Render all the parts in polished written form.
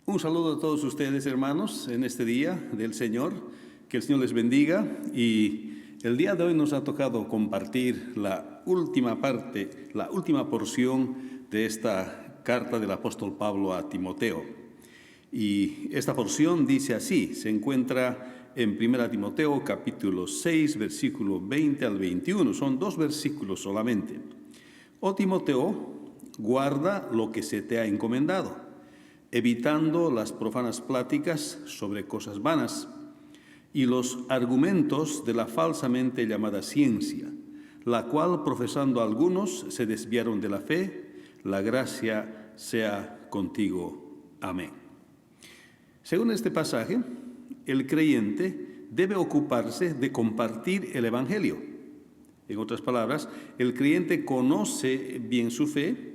Un saludo a todos ustedes, hermanos, en este día del Señor. Que el Señor les bendiga. Y el día de hoy nos ha tocado compartir la última parte, la última porción de esta carta del apóstol Pablo a Timoteo. Y esta porción dice así, se encuentra en 1 Timoteo capítulo 6, versículo 20 al 21. Son 2 versículos solamente. Oh Timoteo, guarda lo que se te ha encomendado, evitando las profanas pláticas sobre cosas vanas y los argumentos de la falsamente llamada ciencia, la cual profesando algunos se desviaron de la fe. La gracia sea contigo. Amén. Según este pasaje, el creyente debe ocuparse de compartir el Evangelio. En otras palabras, el creyente conoce bien su fe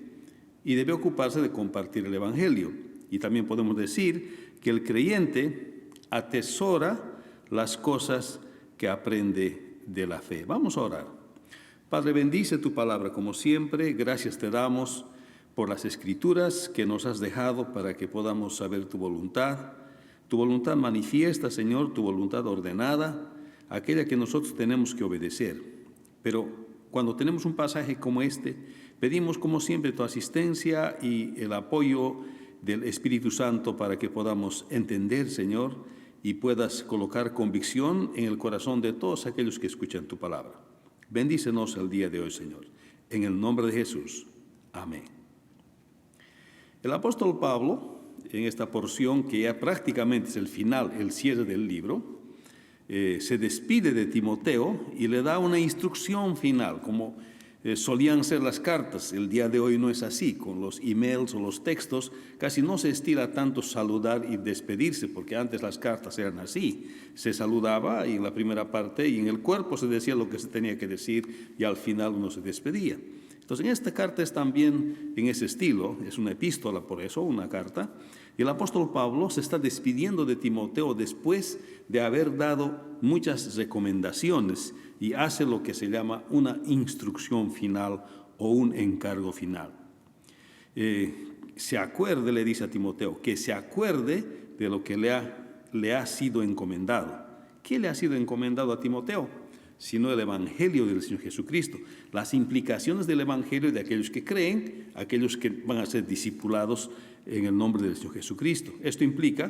y debe ocuparse de compartir el Evangelio. Y también podemos decir que el creyente atesora las cosas que aprende de la fe. Vamos a orar. Padre, bendice tu palabra como siempre. Gracias te damos por las escrituras que nos has dejado para que podamos saber tu voluntad. Tu voluntad manifiesta, Señor, tu voluntad ordenada, aquella que nosotros tenemos que obedecer. Pero cuando tenemos un pasaje como este, pedimos como siempre tu asistencia y el apoyo del Espíritu Santo para que podamos entender, Señor, y puedas colocar convicción en el corazón de todos aquellos que escuchan tu palabra. Bendícenos el día de hoy, Señor. En el nombre de Jesús. Amén. El apóstol Pablo, en esta porción que ya prácticamente es el final, el cierre del libro, se despide de Timoteo y le da una instrucción final, como solían ser las cartas. El día de hoy no es así, con los emails o los textos casi no se estila tanto saludar y despedirse, porque antes las cartas eran así, se saludaba y en la primera parte y en el cuerpo se decía lo que se tenía que decir y al final uno se despedía. Entonces en esta carta es también en ese estilo, es una epístola por eso, una carta, y el apóstol Pablo se está despidiendo de Timoteo después de haber dado muchas recomendaciones y hace lo que se llama una instrucción final o un encargo final. Se acuerde, le dice a Timoteo, que se acuerde de lo que le ha sido encomendado. ¿Qué le ha sido encomendado a Timoteo? Sino el Evangelio del Señor Jesucristo. Las implicaciones del Evangelio de aquellos que creen, aquellos que van a ser discipulados en el nombre del Señor Jesucristo. Esto implica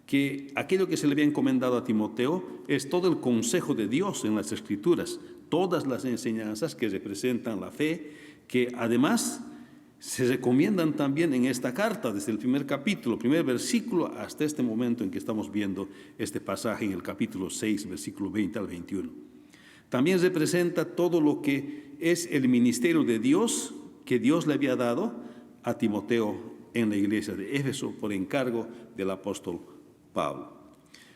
que aquello que se le había encomendado a Timoteo es todo el consejo de Dios en las Escrituras, todas las enseñanzas que representan la fe, que además se recomiendan también en esta carta, desde el primer capítulo, primer versículo, hasta este momento en que estamos viendo este pasaje en el capítulo 6, versículo 20 al 21. También representa todo lo que es el ministerio de Dios, que Dios le había dado a Timoteo en la iglesia de Éfeso por encargo del apóstol Pablo.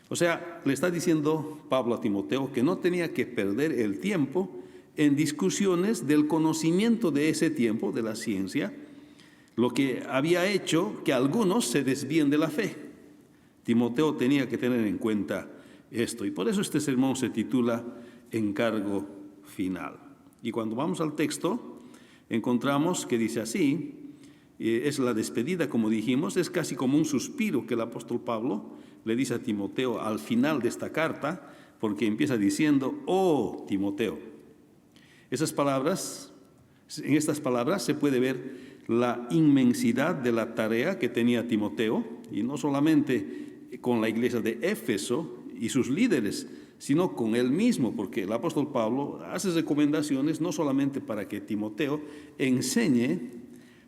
O sea, le está diciendo Pablo a Timoteo que no tenía que perder el tiempo en discusiones del conocimiento de ese tiempo, de la ciencia, lo que había hecho que algunos se desvíen de la fe. Timoteo tenía que tener en cuenta esto, y por eso este sermón se titula Encargo Final. Y cuando vamos al texto, encontramos que dice así, es la despedida, como dijimos, es casi como un suspiro que el apóstol Pablo le dice a Timoteo al final de esta carta, porque empieza diciendo, oh Timoteo. En estas palabras se puede ver la inmensidad de la tarea que tenía Timoteo, y no solamente con la iglesia de Éfeso y sus líderes, sino con él mismo, porque el apóstol Pablo hace recomendaciones no solamente para que Timoteo enseñe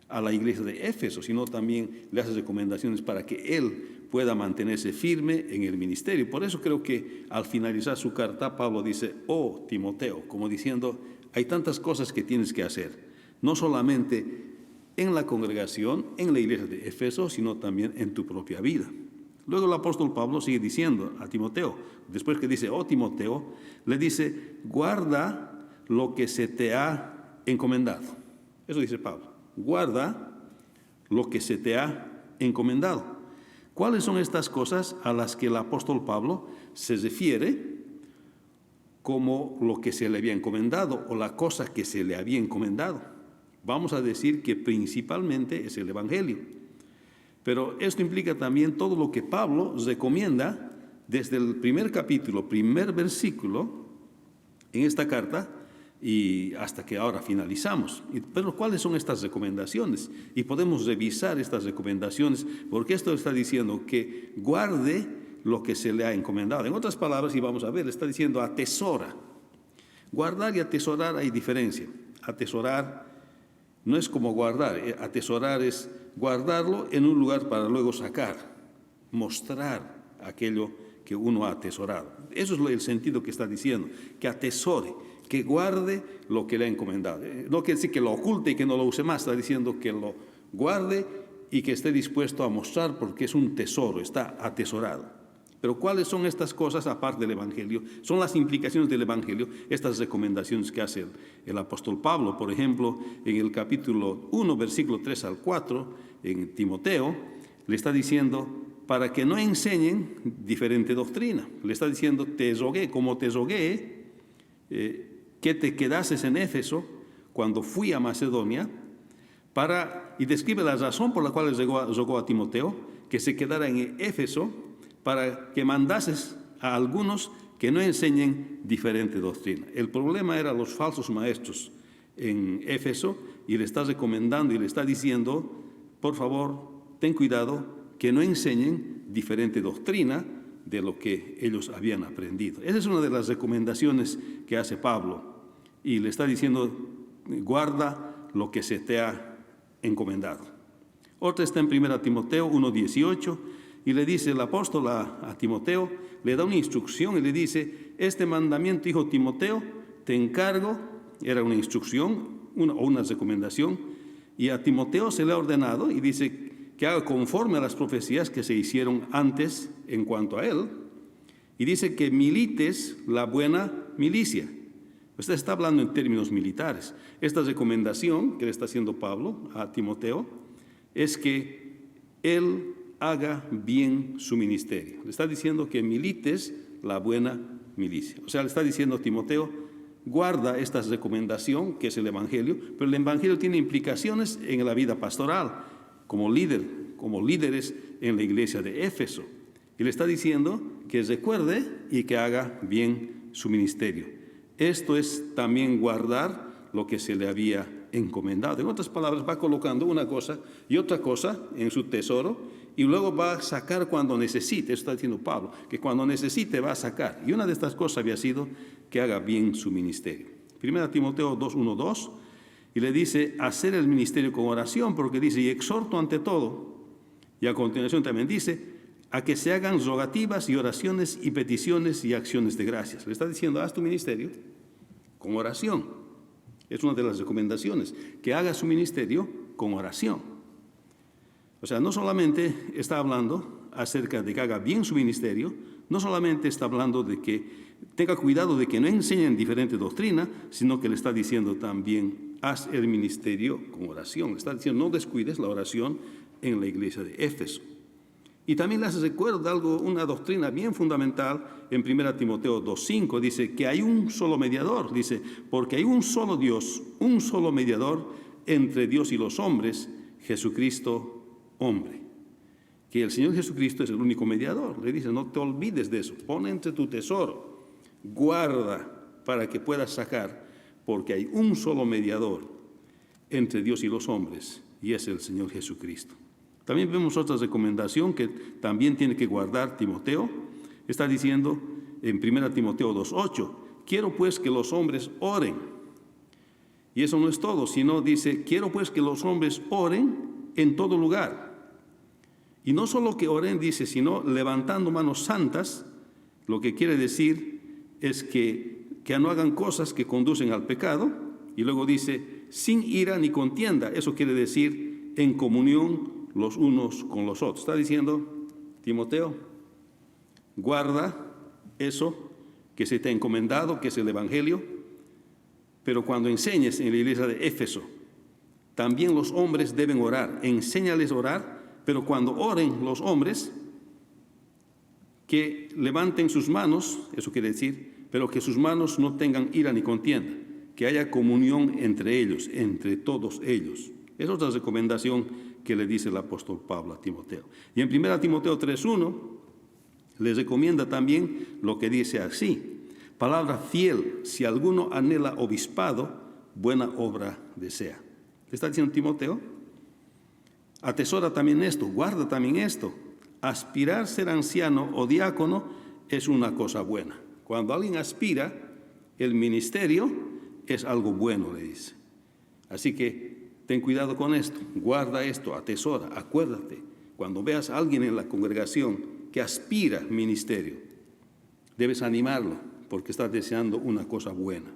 a la iglesia de Éfeso, sino también le hace recomendaciones para que él pueda mantenerse firme en el ministerio. Por eso creo que al finalizar su carta, Pablo dice, oh Timoteo, como diciendo, hay tantas cosas que tienes que hacer, no solamente en la congregación, en la iglesia de Éfeso, sino también en tu propia vida. Luego el apóstol Pablo sigue diciendo a Timoteo, después que dice, oh Timoteo, le dice, guarda lo que se te ha encomendado. Eso dice Pablo, guarda lo que se te ha encomendado. ¿Cuáles son estas cosas a las que el apóstol Pablo se refiere como lo que se le había encomendado o la cosa que se le había encomendado? Vamos a decir que principalmente es el Evangelio. Pero esto implica también todo lo que Pablo recomienda desde el primer capítulo, primer versículo en esta carta y hasta que ahora finalizamos. Pero ¿cuáles son estas recomendaciones? Y podemos revisar estas recomendaciones porque esto está diciendo que guarde lo que se le ha encomendado. En otras palabras, y vamos a ver, está diciendo atesora. Guardar y atesorar hay diferencia. Atesorar no es como guardar. Atesorar es guardarlo en un lugar para luego sacar, mostrar aquello que uno ha atesorado. Eso es el sentido que está diciendo, que atesore, que guarde lo que le ha encomendado. No quiere decir que lo oculte y que no lo use más, está diciendo que lo guarde y que esté dispuesto a mostrar porque es un tesoro, está atesorado. Pero ¿cuáles son estas cosas aparte del Evangelio? Son las implicaciones del Evangelio, estas recomendaciones que hace el apóstol Pablo. Por ejemplo, en el capítulo 1, versículo 3 al 4, en Timoteo, le está diciendo, para que no enseñen diferente doctrina. Le está diciendo, te rogué, como te rogué, que te quedases en Éfeso cuando fui a Macedonia, y describe la razón por la cual rogó a Timoteo, que se quedara en Éfeso, para que mandases a algunos que no enseñen diferente doctrina. El problema era los falsos maestros en Éfeso y le está recomendando y le está diciendo, por favor, ten cuidado que no enseñen diferente doctrina de lo que ellos habían aprendido. Esa es una de las recomendaciones que hace Pablo y le está diciendo, guarda lo que se te ha encomendado. Otra está en 1 Timoteo 1:18, y le dice el apóstol a Timoteo, le da una instrucción y le dice, este mandamiento, hijo Timoteo, te encargo, era una instrucción o una recomendación, y a Timoteo se le ha ordenado y dice que haga conforme a las profecías que se hicieron antes en cuanto a él, y dice que milites la buena milicia. Usted está hablando en términos militares. Esta recomendación que le está haciendo Pablo a Timoteo es que él haga bien su ministerio. Le está diciendo que milites la buena milicia. O sea, le está diciendo a Timoteo, guarda esta recomendación que es el Evangelio, pero el Evangelio tiene implicaciones en la vida pastoral, como líderes en la iglesia de Éfeso. Y le está diciendo que recuerde y que haga bien su ministerio. Esto es también guardar lo que se le había encomendado. En otras palabras, va colocando una cosa y otra cosa en su tesoro y luego va a sacar cuando necesite. Eso está diciendo Pablo, que cuando necesite va a sacar. Y una de estas cosas había sido que haga bien su ministerio. 1 Timoteo 2:1-2, y le dice, hacer el ministerio con oración, porque dice, y exhorto ante todo. Y a continuación también dice, a que se hagan rogativas y oraciones y peticiones y acciones de gracias. Le está diciendo, haz tu ministerio con oración. Es una de las recomendaciones, que haga su ministerio con oración. O sea, no solamente está hablando acerca de que haga bien su ministerio, no solamente está hablando de que tenga cuidado de que no enseñen diferente doctrina, sino que le está diciendo también, haz el ministerio con oración. Le está diciendo, no descuides la oración en la iglesia de Éfeso. Y también les recuerdo algo, una doctrina bien fundamental en 1 Timoteo 2:5, dice que hay un solo mediador, dice, porque hay un solo Dios, un solo mediador entre Dios y los hombres, Jesucristo hombre. Que el Señor Jesucristo es el único mediador. Le dice, no te olvides de eso, pon entre tu tesoro, guarda para que puedas sacar, porque hay un solo mediador entre Dios y los hombres, y es el Señor Jesucristo. También vemos otra recomendación que también tiene que guardar Timoteo. Está diciendo en 1 Timoteo 2:8, quiero pues que los hombres oren. Y eso no es todo, sino dice, quiero pues que los hombres oren en todo lugar. Y no solo que oren, dice, sino levantando manos santas, lo que quiere decir es que no hagan cosas que conducen al pecado. Y luego dice, sin ira ni contienda. Eso quiere decir en comunión los unos con los otros. Está diciendo, Timoteo, guarda eso que se te ha encomendado, que es el Evangelio, pero cuando enseñes en la iglesia de Éfeso, también los hombres deben orar. Enséñales a orar, pero cuando oren los hombres, que levanten sus manos, eso quiere decir, pero que sus manos no tengan ira ni contienda, que haya comunión entre ellos, entre todos ellos. Es otra recomendación que le dice el apóstol Pablo a Timoteo. Y en 1 Timoteo 3:1 les recomienda también lo que dice así: palabra fiel, si alguno anhela obispado, buena obra desea. ¿Qué está diciendo Timoteo? Atesora también esto, guarda también esto. Aspirar a ser anciano o diácono es una cosa buena. Cuando alguien aspira, el ministerio es algo bueno, le dice. Así que ten cuidado con esto, guarda esto, atesora, acuérdate. Cuando veas a alguien en la congregación que aspira al ministerio, debes animarlo porque está deseando una cosa buena.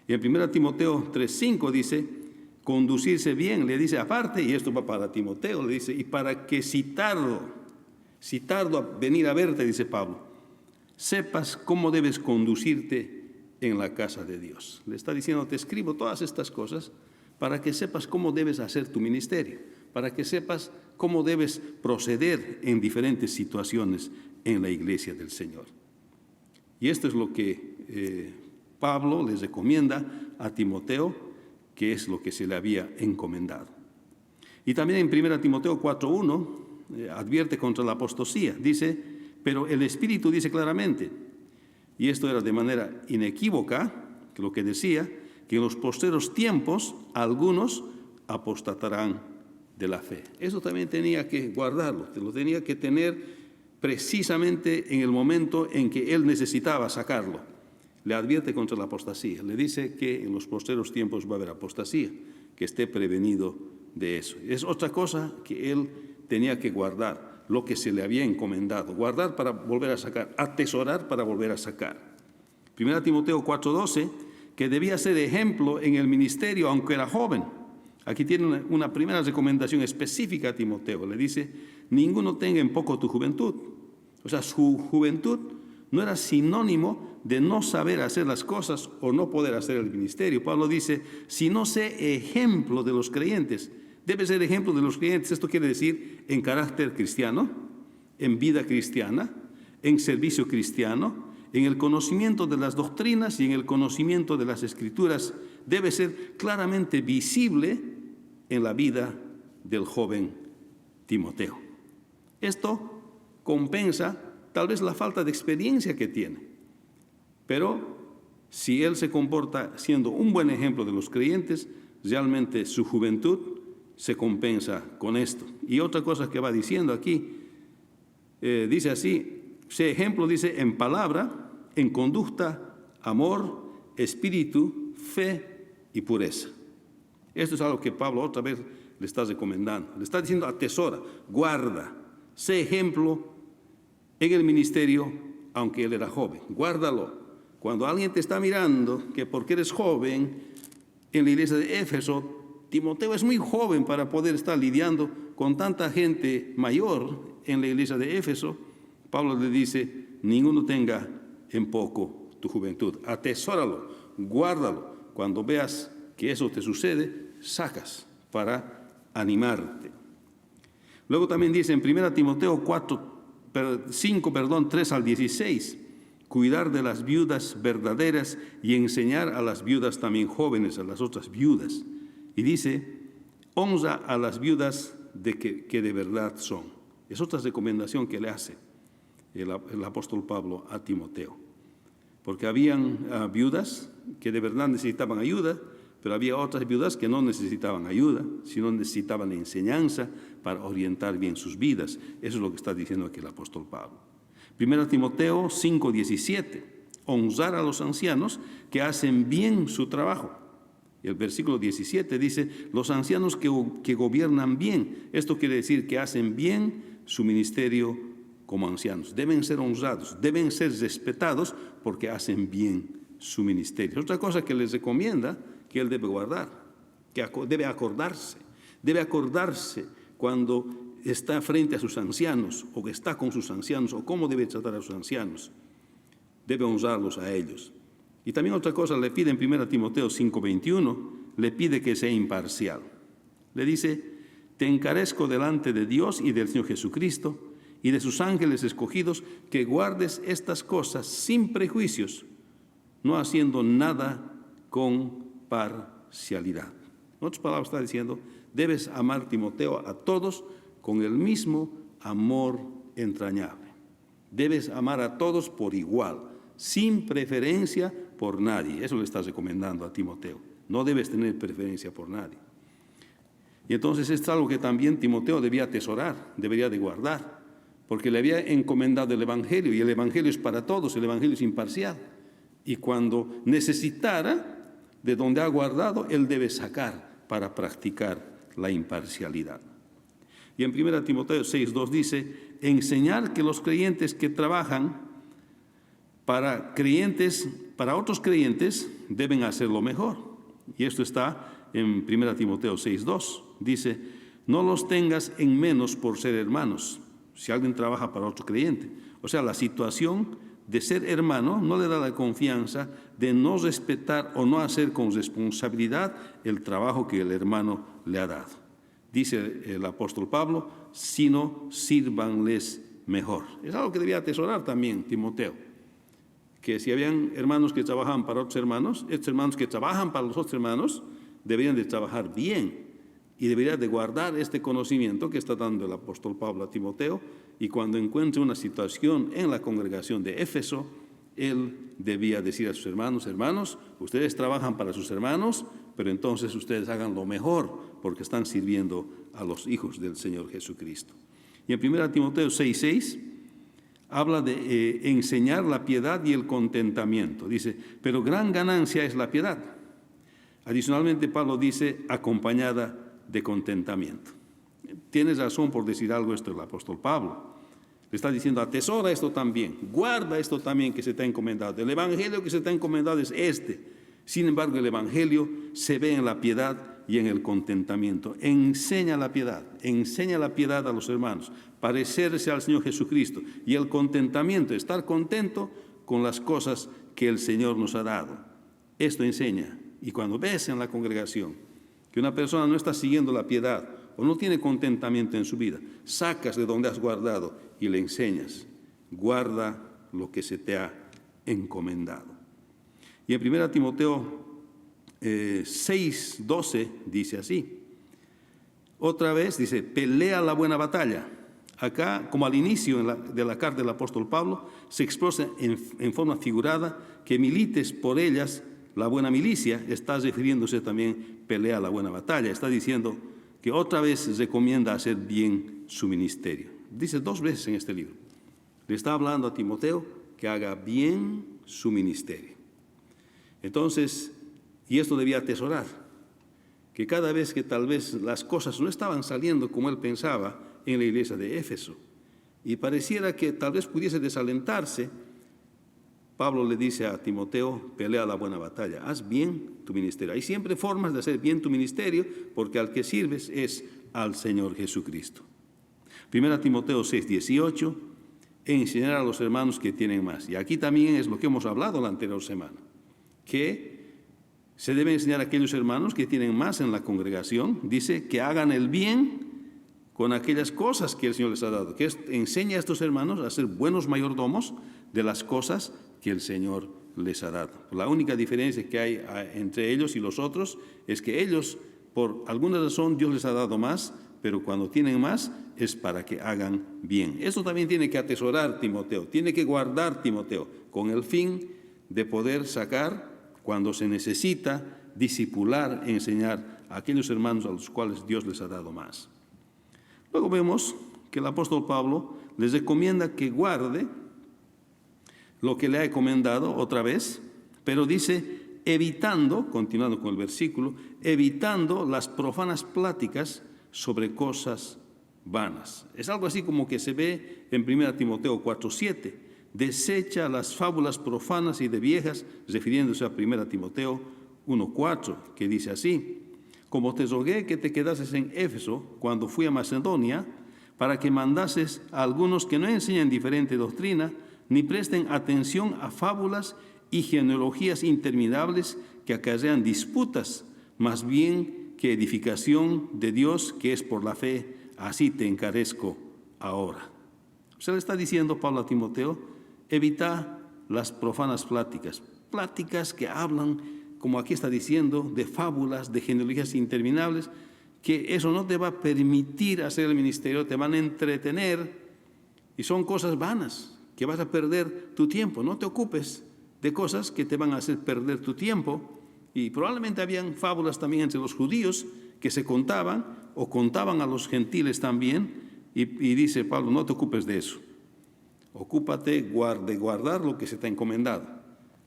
Y en 1 Timoteo 3:5 dice, conducirse bien, le dice aparte, y esto va para Timoteo, le dice, y para que si tardo a venir a verte, dice Pablo, sepas cómo debes conducirte en la casa de Dios. Le está diciendo, te escribo todas estas cosas para que sepas cómo debes hacer tu ministerio, para que sepas cómo debes proceder en diferentes situaciones en la iglesia del Señor. Y esto es lo que Pablo les recomienda a Timoteo, que es lo que se le había encomendado. Y también en 1 Timoteo 4:1 advierte contra la apostasía. Dice, pero el Espíritu dice claramente, y esto era de manera inequívoca, lo que decía, que en los postreros tiempos algunos apostatarán de la fe. Eso también tenía que guardarlo, lo tenía que tener precisamente en el momento en que él necesitaba sacarlo. Le advierte contra la apostasía, le dice que en los postreros tiempos va a haber apostasía, que esté prevenido de eso. Es otra cosa que él tenía que guardar, lo que se le había encomendado, guardar para volver a sacar, atesorar para volver a sacar. 1 Timoteo 4:12, que debía ser ejemplo en el ministerio aunque era joven. Aquí tiene una primera recomendación específica a Timoteo, le dice, ninguno tenga en poco tu juventud. O sea, su juventud no era sinónimo de no saber hacer las cosas o no poder hacer el ministerio. Pablo dice, si no sé ejemplo de los creyentes, debe ser ejemplo de los creyentes. Esto quiere decir en carácter cristiano, en vida cristiana, en servicio cristiano, en el conocimiento de las doctrinas y en el conocimiento de las Escrituras. Debe ser claramente visible en la vida del joven Timoteo. Esto compensa tal vez la falta de experiencia que tiene, pero si él se comporta siendo un buen ejemplo de los creyentes, realmente su juventud se compensa con esto. Y otra cosa que va diciendo aquí, dice así, ese ejemplo dice en palabra, en conducta, amor, espíritu, fe y pureza. Esto es algo que Pablo otra vez le está recomendando. Le está diciendo atesora, guarda, sé ejemplo en el ministerio, aunque él era joven. Guárdalo. Cuando alguien te está mirando, que porque eres joven, en la iglesia de Éfeso, Timoteo es muy joven para poder estar lidiando con tanta gente mayor en la iglesia de Éfeso. Pablo le dice, ninguno tenga en poco tu juventud. Atesóralo, guárdalo. Cuando veas que eso te sucede, sacas para animarte. Luego también dice en 1 Timoteo 3 al 16, cuidar de las viudas verdaderas y enseñar a las viudas también jóvenes, a las otras viudas. Y dice, honra a las viudas que de verdad son. Es otra recomendación que le hace el apóstol Pablo a Timoteo. Porque habían viudas que de verdad necesitaban ayuda, pero había otras viudas que no necesitaban ayuda, sino necesitaban enseñanza para orientar bien sus vidas. Eso es lo que está diciendo aquí el apóstol Pablo. 1 Timoteo 5:17, honrar a los ancianos que hacen bien su trabajo. Y el versículo 17 dice, los ancianos que gobiernan bien. Esto quiere decir que hacen bien su ministerio como ancianos. Deben ser honrados, deben ser respetados porque hacen bien su ministerio. Otra cosa que les recomienda que él debe guardar, que debe acordarse cuando está frente a sus ancianos o que está con sus ancianos o cómo debe tratar a sus ancianos. Debe honrarlos a ellos. Y también otra cosa le pide en 1 Timoteo 5:21, le pide que sea imparcial. Le dice, te encarezco delante de Dios y del Señor Jesucristo y de sus ángeles escogidos, que guardes estas cosas sin prejuicios, no haciendo nada con parcialidad. En otras palabras está diciendo, Debes amar, Timoteo, a todos con el mismo amor entrañable. Debes amar a todos por igual, sin preferencia por nadie. Eso le estás recomendando a Timoteo. No debes tener preferencia por nadie. Y entonces es algo que también Timoteo debía atesorar, debería de guardar, porque le había encomendado el Evangelio, y el Evangelio es para todos, el Evangelio es imparcial. Y cuando necesitara de donde ha guardado, él debe sacar para practicar la imparcialidad. Y en 1 Timoteo 6:2 dice, enseñar que los creyentes que trabajan para otros creyentes, deben hacerlo mejor. Y esto está en 1 Timoteo 6:2. Dice, no los tengas en menos por ser hermanos, si alguien trabaja para otro creyente. O sea, la situación de ser hermano no le da la confianza de no respetar o no hacer con responsabilidad el trabajo que el hermano le ha dado. Dice el apóstol Pablo, sino sírvanles mejor. Es algo que debía atesorar también Timoteo, que si habían hermanos que trabajaban para otros hermanos, estos hermanos que trabajan para los otros hermanos deberían de trabajar bien y deberían de guardar este conocimiento que está dando el apóstol Pablo a Timoteo, y cuando encuentre una situación en la congregación de Éfeso, él debía decir a sus hermanos, hermanos, ustedes trabajan para sus hermanos, pero entonces ustedes hagan lo mejor porque están sirviendo a los hijos del Señor Jesucristo. Y en 1 Timoteo 6:6 habla de enseñar la piedad y el contentamiento. Dice, pero gran ganancia es la piedad. Adicionalmente, Pablo dice, acompañada de contentamiento. Tienes razón por decir algo esto el apóstol Pablo. Le está diciendo, atesora esto también, guarda esto también que se te ha encomendado. El evangelio que se te ha encomendado es este. Sin embargo, el evangelio se ve en la piedad y en el contentamiento. Enseña la piedad a los hermanos, parecerse al Señor Jesucristo. Y el contentamiento, estar contento con las cosas que el Señor nos ha dado. Esto enseña. Y cuando ves en la congregación que una persona no está siguiendo la piedad o no tiene contentamiento en su vida, sacas de donde has guardado y le enseñas. Guarda lo que se te ha encomendado. Y en 1 Timoteo 6:12 dice así. Otra vez dice, pelea la buena batalla. Acá, como al inicio de la carta del apóstol Pablo, se expresa en forma figurada que milites por ellas la buena milicia. Está refiriéndose también, pelea la buena batalla. Está diciendo que otra vez recomienda hacer bien su ministerio. Dice 2 veces en este libro. Le está hablando a Timoteo que haga bien su ministerio. Entonces, y esto debía atesorar, que cada vez que tal vez las cosas no estaban saliendo como él pensaba en la iglesia de Éfeso, y pareciera que tal vez pudiese desalentarse, Pablo le dice a Timoteo, pelea la buena batalla, haz bien tu ministerio. Hay siempre formas de hacer bien tu ministerio, porque al que sirves es al Señor Jesucristo. 1 Timoteo 6:18, enseñar a los hermanos que tienen más. Y aquí también es lo que hemos hablado la anterior semana, que se debe enseñar a aquellos hermanos que tienen más en la congregación. Dice que hagan el bien con aquellas cosas que el Señor les ha dado, que enseña a estos hermanos a ser buenos mayordomos de las cosas que el Señor les ha dado. La única diferencia que hay entre ellos y los otros es que ellos, por alguna razón, Dios les ha dado más, pero cuando tienen más es para que hagan bien. Eso también tiene que atesorar Timoteo, tiene que guardar Timoteo, con el fin de poder sacar, cuando se necesita, discipular, enseñar a aquellos hermanos a los cuales Dios les ha dado más. Luego vemos que el apóstol Pablo les recomienda que guarde lo que le ha encomendado otra vez, pero dice, evitando, continuando con el versículo, evitando las profanas pláticas sobre cosas vanas. Es algo así como que se ve en 1 Timoteo 4:7. Desecha las fábulas profanas y de viejas, refiriéndose a 1 Timoteo 1:4, que dice así, como te rogué que te quedases en Éfeso cuando fui a Macedonia, para que mandases a algunos que no enseñan diferente doctrina, ni presten atención a fábulas y genealogías interminables que acarrean disputas, más bien que edificación de Dios que es por la fe, así te encarezco ahora. O sea, le está diciendo Pablo a Timoteo, evita las profanas pláticas que hablan, como aquí está diciendo, de fábulas, de genealogías interminables, que eso no te va a permitir hacer el ministerio, te van a entretener y son cosas vanas, que vas a perder tu tiempo. No te ocupes de cosas que te van a hacer perder tu tiempo. Y probablemente habían fábulas también entre los judíos que se contaban o contaban a los gentiles también. Y dice Pablo, no te ocupes de eso. Ocúpate de guardar lo que se te ha encomendado.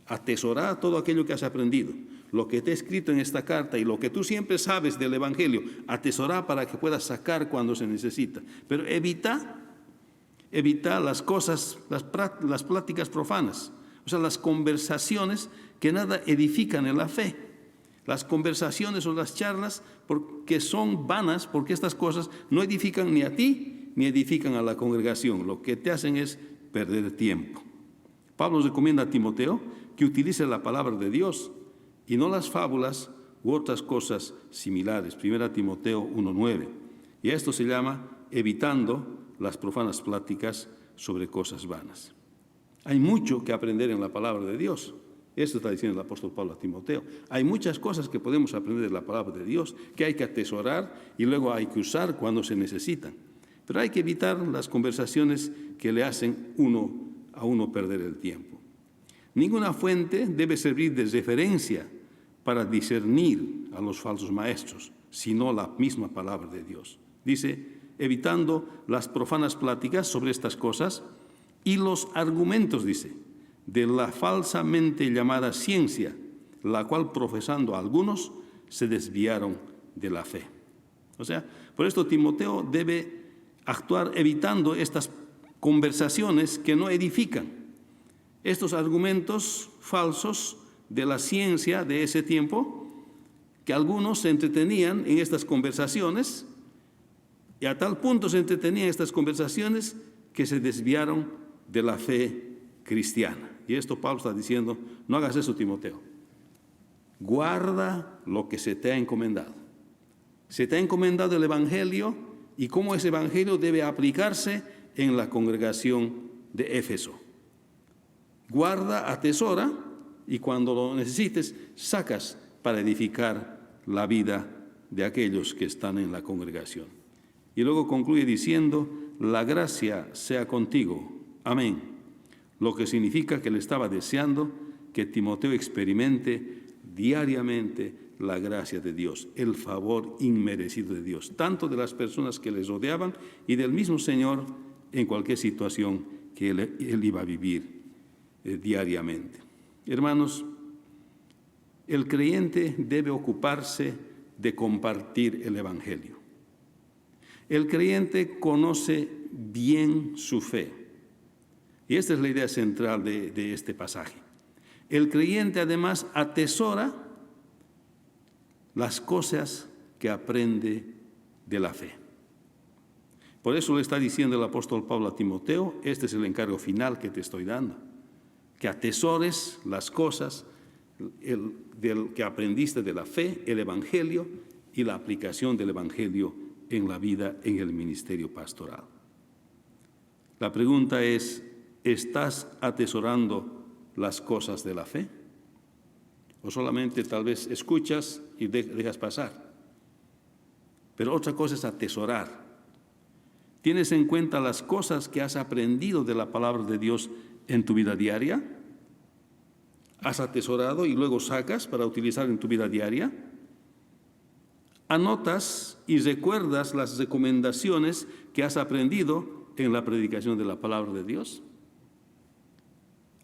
Atesorar todo aquello que has aprendido. Lo que te he escrito en esta carta y lo que tú siempre sabes del Evangelio, atesorar para que puedas sacar cuando se necesita. Pero evita las cosas, las pláticas profanas, o sea, las conversaciones que nada edifican en la fe. Las conversaciones o las charlas porque son vanas, porque estas cosas no edifican ni a ti ni edifican a la congregación. Lo que te hacen es perder tiempo. Pablo nos recomienda a Timoteo que utilice la palabra de Dios y no las fábulas u otras cosas similares. 1 Timoteo 1:9. Y esto se llama evitando las profanas pláticas sobre cosas vanas. Hay mucho que aprender en la palabra de Dios. Esto está diciendo el apóstol Pablo a Timoteo. Hay muchas cosas que podemos aprender de la palabra de Dios, que hay que atesorar y luego hay que usar cuando se necesitan. Pero hay que evitar las conversaciones que le hacen a uno perder el tiempo. Ninguna fuente debe servir de referencia para discernir a los falsos maestros, sino la misma palabra de Dios. Dice, evitando las profanas pláticas sobre estas cosas y los argumentos, dice, de la falsamente llamada ciencia, la cual profesando algunos se desviaron de la fe. O sea, por esto Timoteo debe actuar evitando estas conversaciones que no edifican, estos argumentos falsos de la ciencia de ese tiempo, que algunos se entretenían en estas conversaciones y a tal punto se entretenían en estas conversaciones que se desviaron de la fe cristiana. Y esto Pablo está diciendo, no hagas eso, Timoteo. Guarda lo que se te ha encomendado. Se te ha encomendado el Evangelio y cómo ese Evangelio debe aplicarse en la congregación de Éfeso. Guarda, atesora y cuando lo necesites, sacas para edificar la vida de aquellos que están en la congregación. Y luego concluye diciendo, la gracia sea contigo. Amén. Lo que significa que le estaba deseando que Timoteo experimente diariamente la gracia de Dios, el favor inmerecido de Dios, tanto de las personas que les rodeaban y del mismo Señor en cualquier situación que él iba a vivir diariamente. Hermanos, el creyente debe ocuparse de compartir el Evangelio. El creyente conoce bien su fe. Y esta es la idea central de este pasaje. El creyente además atesora las cosas que aprende de la fe. Por eso le está diciendo el apóstol Pablo a Timoteo, este es el encargo final que te estoy dando, que atesores las cosas que aprendiste de la fe, el Evangelio y la aplicación del Evangelio en la vida, en el ministerio pastoral. La pregunta es, ¿estás atesorando las cosas de la fe? ¿O solamente tal vez escuchas y dejas pasar? Pero otra cosa es atesorar. ¿Tienes en cuenta las cosas que has aprendido de la palabra de Dios en tu vida diaria? ¿Has atesorado y luego sacas para utilizar en tu vida diaria? ¿Anotas y recuerdas las recomendaciones que has aprendido en la predicación de la palabra de Dios?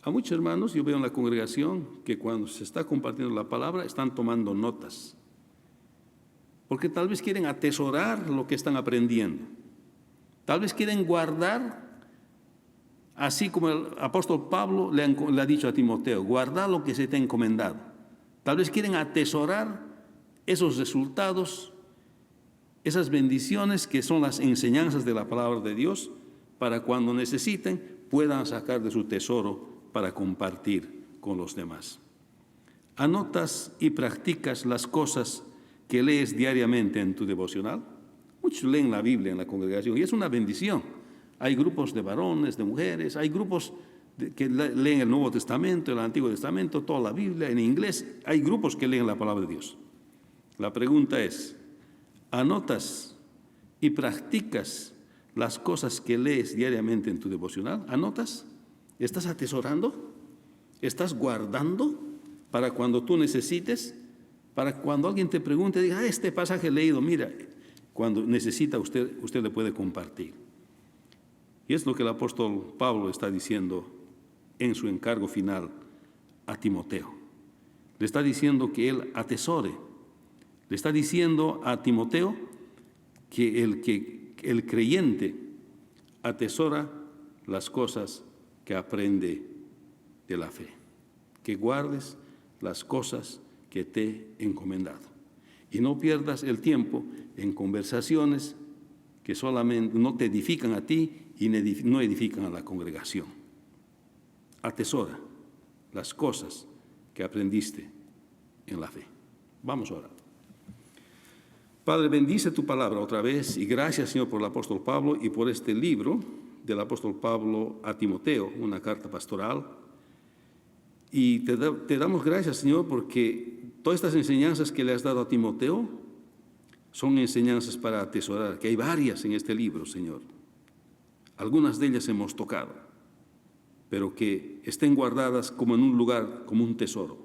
A muchos hermanos, yo veo en la congregación que cuando se está compartiendo la palabra están tomando notas, porque tal vez quieren atesorar lo que están aprendiendo, tal vez quieren guardar, así como el apóstol Pablo le ha dicho a Timoteo, guardar lo que se te ha encomendado. Tal vez quieren atesorar esos resultados, esas bendiciones que son las enseñanzas de la palabra de Dios, para cuando necesiten puedan sacar de su tesoro para compartir con los demás. ¿Anotas y practicas las cosas que lees diariamente en tu devocional? Muchos leen la Biblia en la congregación y es una bendición. Hay grupos de varones, de mujeres, hay grupos que leen el Nuevo Testamento, el Antiguo Testamento, toda la Biblia en inglés. Hay grupos que leen la palabra de Dios. La pregunta es, ¿Anotas y practicas las cosas que lees diariamente en tu devocional? ¿Anotas? ¿Estás atesorando? ¿Estás guardando para cuando tú necesites? Para cuando alguien te pregunte, diga, este pasaje leído, mira, cuando necesita usted le puede compartir. Y es lo que el apóstol Pablo está diciendo en su encargo final a Timoteo. Le está diciendo que él atesore. Le está diciendo a Timoteo que el creyente atesora las cosas que aprende de la fe. Que guardes las cosas que te he encomendado. Y no pierdas el tiempo en conversaciones que solamente no te edifican a ti y no edifican a la congregación. Atesora las cosas que aprendiste en la fe. Vamos a orar. Padre, bendice tu palabra otra vez y gracias, Señor, por el apóstol Pablo y por este libro del apóstol Pablo a Timoteo, una carta pastoral. Y te damos gracias, Señor, porque todas estas enseñanzas que le has dado a Timoteo son enseñanzas para atesorar, que hay varias en este libro, Señor. Algunas de ellas hemos tocado, pero que estén guardadas como en un lugar, como un tesoro,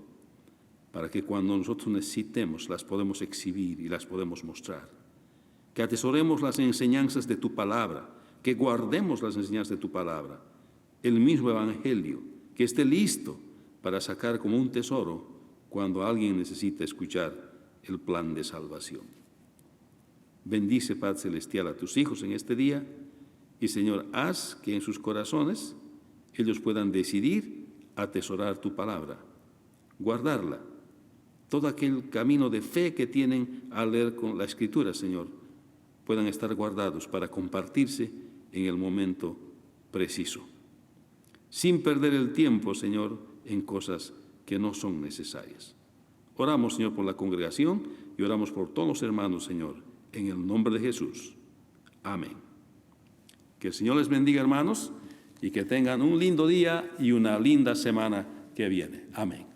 para que cuando nosotros necesitemos las podemos exhibir y las podemos mostrar. Que atesoremos las enseñanzas de tu palabra, que guardemos las enseñanzas de tu palabra, el mismo evangelio, que esté listo para sacar como un tesoro cuando alguien necesita escuchar el plan de salvación. Bendice, Padre Celestial, a tus hijos en este día y, Señor, haz que en sus corazones ellos puedan decidir atesorar tu palabra, guardarla. Todo aquel camino de fe que tienen al leer con la Escritura, Señor, puedan estar guardados para compartirse en el momento preciso. Sin perder el tiempo, Señor, en cosas que no son necesarias. Oramos, Señor, por la congregación y oramos por todos los hermanos, Señor, en el nombre de Jesús. Amén. Que el Señor les bendiga, hermanos, y que tengan un lindo día y una linda semana que viene. Amén.